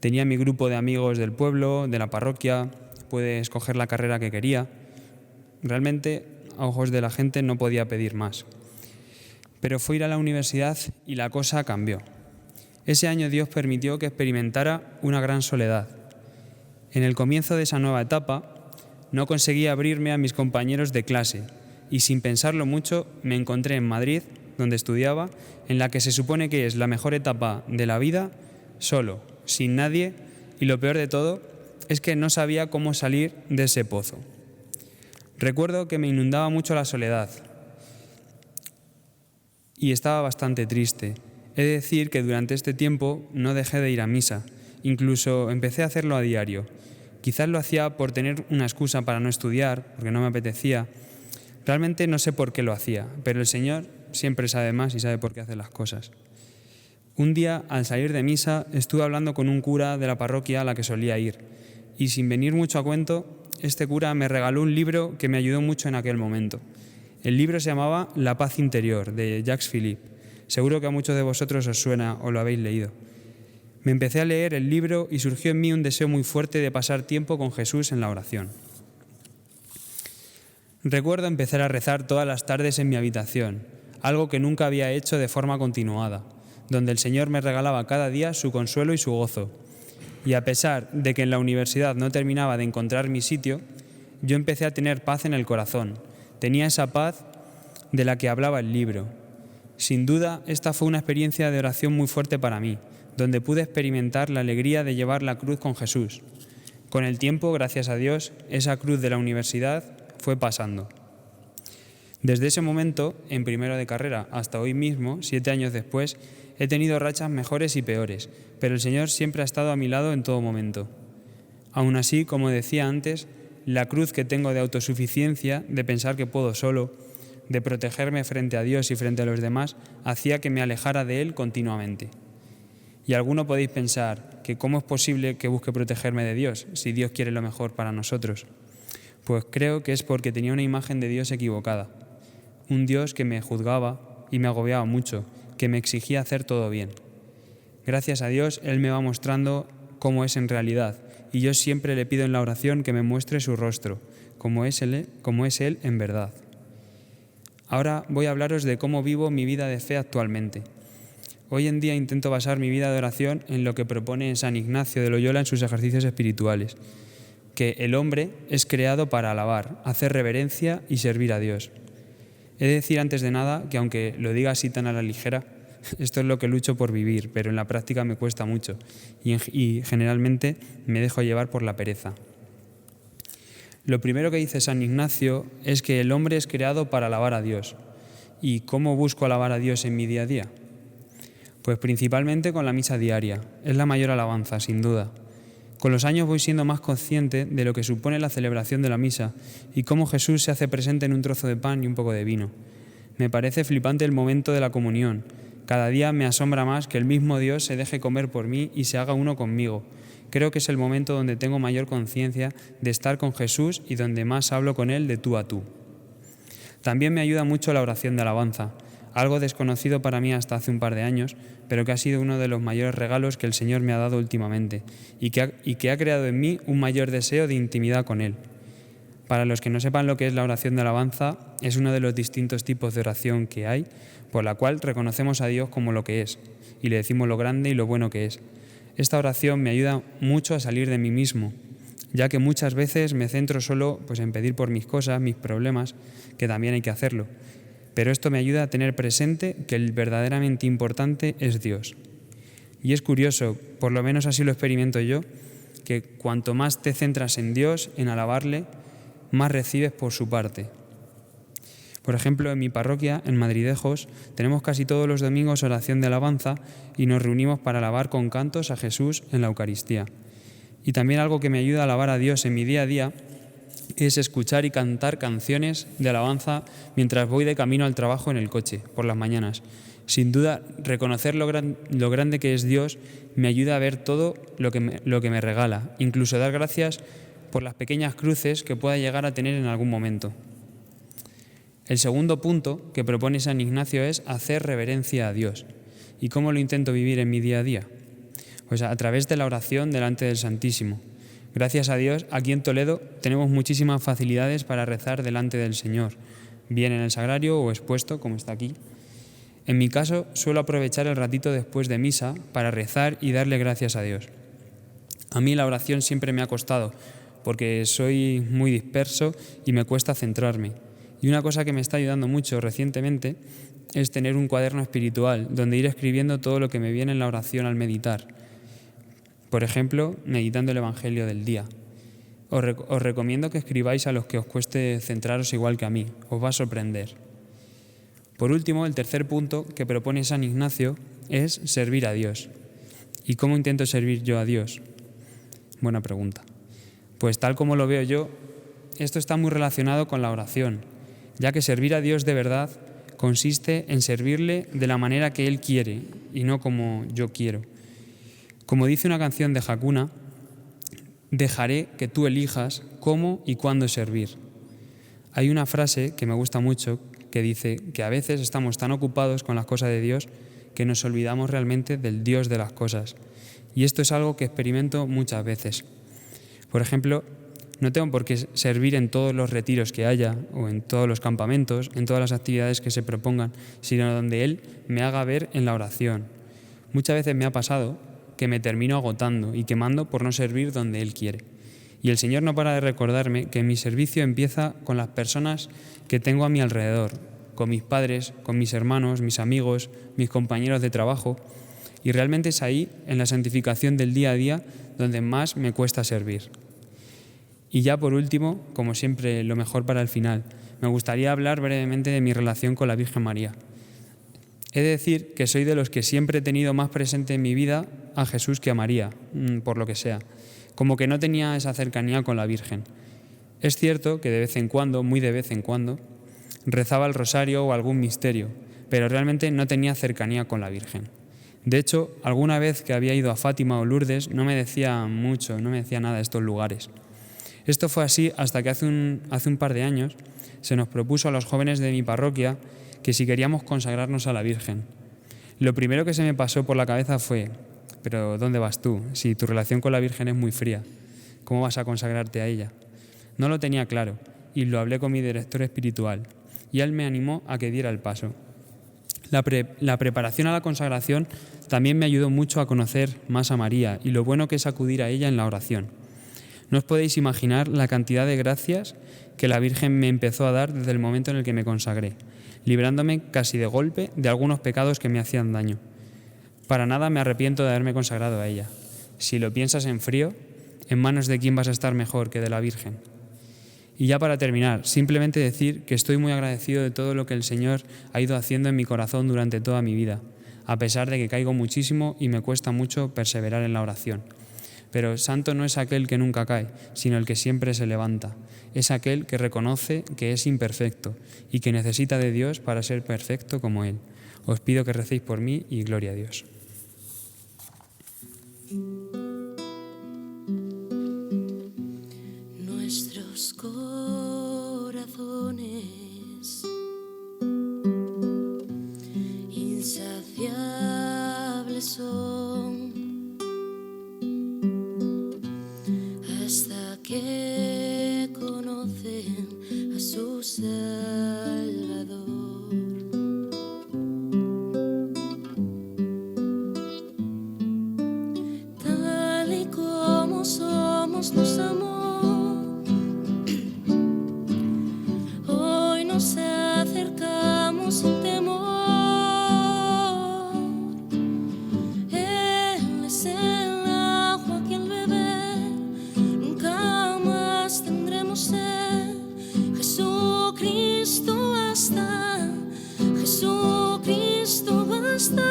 S4: Tenía mi grupo de amigos del pueblo, de la parroquia, pude escoger la carrera que quería. Realmente, a ojos de la gente, no podía pedir más. Pero fue ir a la universidad y la cosa cambió. Ese año Dios permitió que experimentara una gran soledad. En el comienzo de esa nueva etapa, no conseguí abrirme a mis compañeros de clase y sin pensarlo mucho me encontré en Madrid, donde estudiaba, en la que se supone que es la mejor etapa de la vida, solo, sin nadie, y lo peor de todo es que no sabía cómo salir de ese pozo. Recuerdo que me inundaba mucho la soledad y estaba bastante triste. He de decir que durante este tiempo no dejé de ir a misa, incluso empecé a hacerlo a diario, Quizás lo hacía por tener una excusa para no estudiar, porque no me apetecía. Realmente no sé por qué lo hacía, pero el Señor siempre sabe más y sabe por qué hace las cosas. Un día, al salir de misa, estuve hablando con un cura de la parroquia a la que solía ir, y sin venir mucho a cuento, este cura me regaló un libro que me ayudó mucho en aquel momento. El libro se llamaba La paz interior, de Jacques Philippe. Seguro que a muchos de vosotros os suena o lo habéis leído. Me empecé a leer el libro y surgió en mí un deseo muy fuerte de pasar tiempo con Jesús en la oración. Recuerdo empezar a rezar todas las tardes en mi habitación, algo que nunca había hecho de forma continuada, donde el Señor me regalaba cada día su consuelo y su gozo. Y a pesar de que en la universidad no terminaba de encontrar mi sitio, yo empecé a tener paz en el corazón. Tenía esa paz de la que hablaba el libro. Sin duda, esta fue una experiencia de oración muy fuerte para mí, donde pude experimentar la alegría de llevar la cruz con Jesús. Con el tiempo, gracias a Dios, esa cruz de la universidad fue pasando. Desde ese momento, en primero de carrera, hasta hoy mismo, 7 años después, he tenido rachas mejores y peores, pero el Señor siempre ha estado a mi lado en todo momento. Aún así, como decía antes, la cruz que tengo de autosuficiencia, de pensar que puedo solo, de protegerme frente a Dios y frente a los demás, hacía que me alejara de Él continuamente. Y alguno podéis pensar que cómo es posible que busque protegerme de Dios, si Dios quiere lo mejor para nosotros. Pues creo que es porque tenía una imagen de Dios equivocada. Un Dios que me juzgaba y me agobiaba mucho, que me exigía hacer todo bien. Gracias a Dios, Él me va mostrando cómo es en realidad, y yo siempre le pido en la oración que me muestre su rostro, como es Él en verdad. Ahora voy a hablaros de cómo vivo mi vida de fe actualmente. Hoy en día intento basar mi vida de oración en lo que propone San Ignacio de Loyola en sus ejercicios espirituales, que el hombre es creado para alabar, hacer reverencia y servir a Dios. He de decir antes de nada que aunque lo diga así tan a la ligera, esto es lo que lucho por vivir, pero en la práctica me cuesta mucho y generalmente me dejo llevar por la pereza. Lo primero que dice San Ignacio es que el hombre es creado para alabar a Dios. ¿Y cómo busco alabar a Dios en mi día a día? Pues principalmente con la misa diaria. Es la mayor alabanza, sin duda. Con los años voy siendo más consciente de lo que supone la celebración de la misa y cómo Jesús se hace presente en un trozo de pan y un poco de vino. Me parece flipante el momento de la comunión. Cada día me asombra más que el mismo Dios se deje comer por mí y se haga uno conmigo. Creo que es el momento donde tengo mayor conciencia de estar con Jesús y donde más hablo con Él de tú a tú. También me ayuda mucho la oración de alabanza, algo desconocido para mí hasta hace un par de años, pero que ha sido uno de los mayores regalos que el Señor me ha dado últimamente y que ha creado en mí un mayor deseo de intimidad con Él. Para los que no sepan lo que es la oración de alabanza, es uno de los distintos tipos de oración que hay, por la cual reconocemos a Dios como lo que es y le decimos lo grande y lo bueno que es. Esta oración me ayuda mucho a salir de mí mismo, ya que muchas veces me centro solo en pedir por mis cosas, mis problemas, que también hay que hacerlo. Pero esto me ayuda a tener presente que el verdaderamente importante es Dios. Y es curioso, por lo menos así lo experimento yo, que cuanto más te centras en Dios, en alabarle, más recibes por su parte. Por ejemplo, en mi parroquia, en Madridejos, tenemos casi todos los domingos oración de alabanza y nos reunimos para alabar con cantos a Jesús en la Eucaristía. Y también algo que me ayuda a alabar a Dios en mi día a día es escuchar y cantar canciones de alabanza mientras voy de camino al trabajo en el coche, por las mañanas. Sin duda, reconocer lo grande que es Dios me ayuda a ver todo lo que me regala, incluso dar gracias por las pequeñas cruces que pueda llegar a tener en algún momento. El segundo punto que propone San Ignacio es hacer reverencia a Dios. ¿Y cómo lo intento vivir en mi día a día? Pues a través de la oración delante del Santísimo. Gracias a Dios, aquí en Toledo tenemos muchísimas facilidades para rezar delante del Señor, bien en el sagrario o expuesto, como está aquí. En mi caso, suelo aprovechar el ratito después de misa para rezar y darle gracias a Dios. A mí la oración siempre me ha costado, porque soy muy disperso y me cuesta centrarme. Y una cosa que me está ayudando mucho recientemente es tener un cuaderno espiritual donde ir escribiendo todo lo que me viene en la oración al meditar. Por ejemplo, meditando el Evangelio del día. Os recomiendo que escribáis a los que os cueste centraros igual que a mí. Os va a sorprender. Por último, el tercer punto que propone San Ignacio es servir a Dios. ¿Y cómo intento servir yo a Dios? Buena pregunta. Pues tal como lo veo yo, esto está muy relacionado con la oración, ya que servir a Dios de verdad consiste en servirle de la manera que Él quiere y no como yo quiero. Como dice una canción de Hakuna, dejaré que tú elijas cómo y cuándo servir. Hay una frase que me gusta mucho que dice que a veces estamos tan ocupados con las cosas de Dios que nos olvidamos realmente del Dios de las cosas. Y esto es algo que experimento muchas veces. Por ejemplo, no tengo por qué servir en todos los retiros que haya o en todos los campamentos, en todas las actividades que se propongan, sino donde Él me haga ver en la oración. Muchas veces me ha pasado que me termino agotando y quemando por no servir donde Él quiere. Y el Señor no para de recordarme que mi servicio empieza con las personas que tengo a mi alrededor, con mis padres, con mis hermanos, mis amigos, mis compañeros de trabajo. Y realmente es ahí, en la santificación del día a día, donde más me cuesta servir. Y ya por último, como siempre, lo mejor para el final, me gustaría hablar brevemente de mi relación con la Virgen María. He de decir que soy de los que siempre he tenido más presente en mi vida a Jesús que a María, por lo que sea. Como que no tenía esa cercanía con la Virgen. Es cierto que de vez en cuando, muy de vez en cuando, rezaba el rosario o algún misterio, pero realmente no tenía cercanía con la Virgen. De hecho, alguna vez que había ido a Fátima o Lourdes no me decía mucho, no me decía nada de estos lugares. Esto fue así hasta que hace un par de años se nos propuso a los jóvenes de mi parroquia que si queríamos consagrarnos a la Virgen. Lo primero que se me pasó por la cabeza fue: ¿pero dónde vas tú? Si tu relación con la Virgen es muy fría, ¿cómo vas a consagrarte a ella? No lo tenía claro y lo hablé con mi director espiritual y él me animó a que diera el paso. La preparación a la consagración también me ayudó mucho a conocer más a María y lo bueno que es acudir a ella en la oración. No os podéis imaginar la cantidad de gracias que la Virgen me empezó a dar desde el momento en el que me consagré, librándome casi de golpe de algunos pecados que me hacían daño. Para nada me arrepiento de haberme consagrado a ella. Si lo piensas en frío, ¿en manos de quién vas a estar mejor que de la Virgen? Y ya para terminar, simplemente decir que estoy muy agradecido de todo lo que el Señor ha ido haciendo en mi corazón durante toda mi vida, a pesar de que caigo muchísimo y me cuesta mucho perseverar en la oración. Pero santo no es aquel que nunca cae, sino el que siempre se levanta. Es aquel que reconoce que es imperfecto y que necesita de Dios para ser perfecto como Él. Os pido que recéis por mí y gloria a Dios.
S3: Nuestros corazones insaciables son hasta que conocen a su Salvador. Tal y como somos nos amó, hoy nos acercamos sin temor. Él es el agua que al beber nunca más tendremos sed. Jesucristo basta, Jesucristo basta.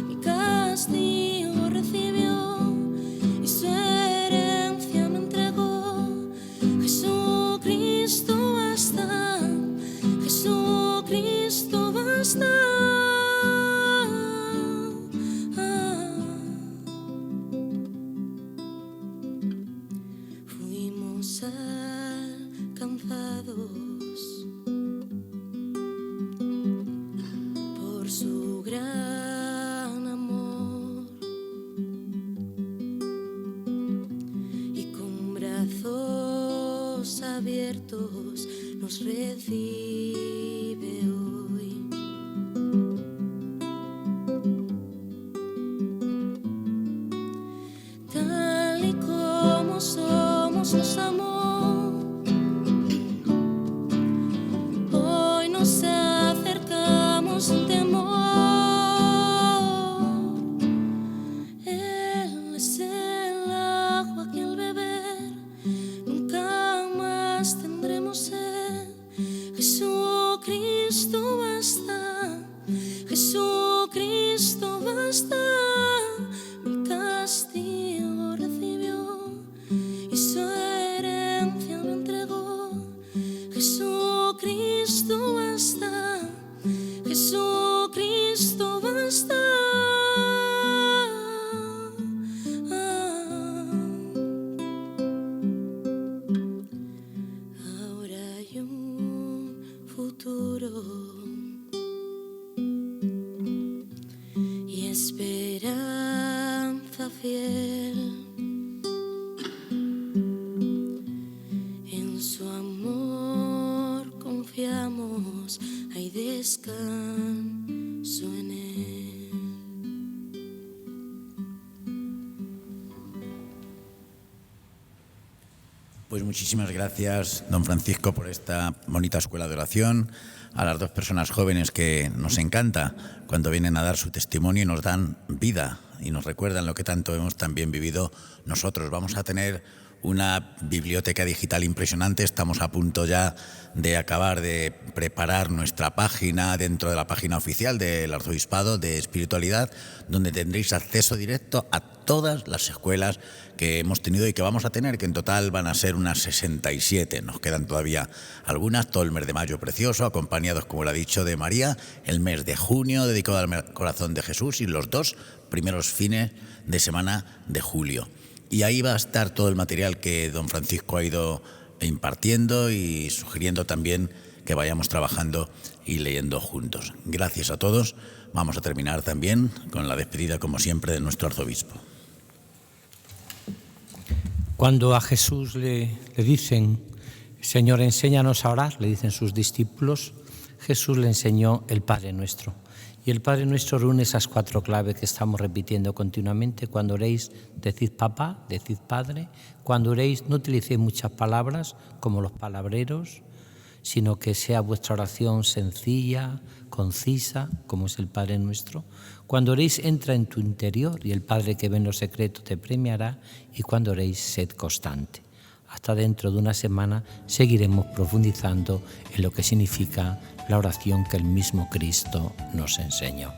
S3: Mi castigo recibió y su herencia me entregó. Jesucristo basta, Jesucristo basta. Fuimos alcanzados por su gran amor y con brazos abiertos nos recibe hoy. Tal y como somos nos amó, hoy nos acercamos sin temor. Él es el agua que al beber nunca más tendremos sed. Jesús descanso en él.
S1: Pues muchísimas gracias, don Francisco, por esta bonita escuela de oración, a las dos personas jóvenes que nos encanta cuando vienen a dar su testimonio y nos dan vida y nos recuerdan lo que tanto hemos también vivido nosotros. Vamos a tener una biblioteca digital impresionante. Estamos a punto ya de acabar de preparar nuestra página dentro de la página oficial del Arzobispado de Espiritualidad, donde tendréis acceso directo a todas las escuelas que hemos tenido y que vamos a tener, que en total van a ser unas 67. Nos quedan todavía algunas, todo el mes de mayo precioso, acompañados, como lo ha dicho, de María, el mes de junio dedicado al corazón de Jesús y los 2 primeros fines de semana de julio. Y ahí va a estar todo el material que don Francisco ha ido impartiendo y sugiriendo también que vayamos trabajando y leyendo juntos. Gracias a todos. Vamos a terminar también con la despedida, como siempre, de nuestro arzobispo.
S2: Cuando a Jesús le dicen, Señor, enséñanos a orar, le dicen sus discípulos, Jesús le enseñó el Padre Nuestro. Y el Padre Nuestro reúne esas 4 claves que estamos repitiendo continuamente. Cuando oréis, decid papá, decid Padre. Cuando oréis, no utilicéis muchas palabras como los palabreros, sino que sea vuestra oración sencilla, concisa, como es el Padre Nuestro. Cuando oréis, entra en tu interior y el Padre que ve en lo secreto te premiará. Y cuando oréis, sed constante. Hasta dentro de una semana seguiremos profundizando en lo que significa la oración que el mismo Cristo nos enseñó.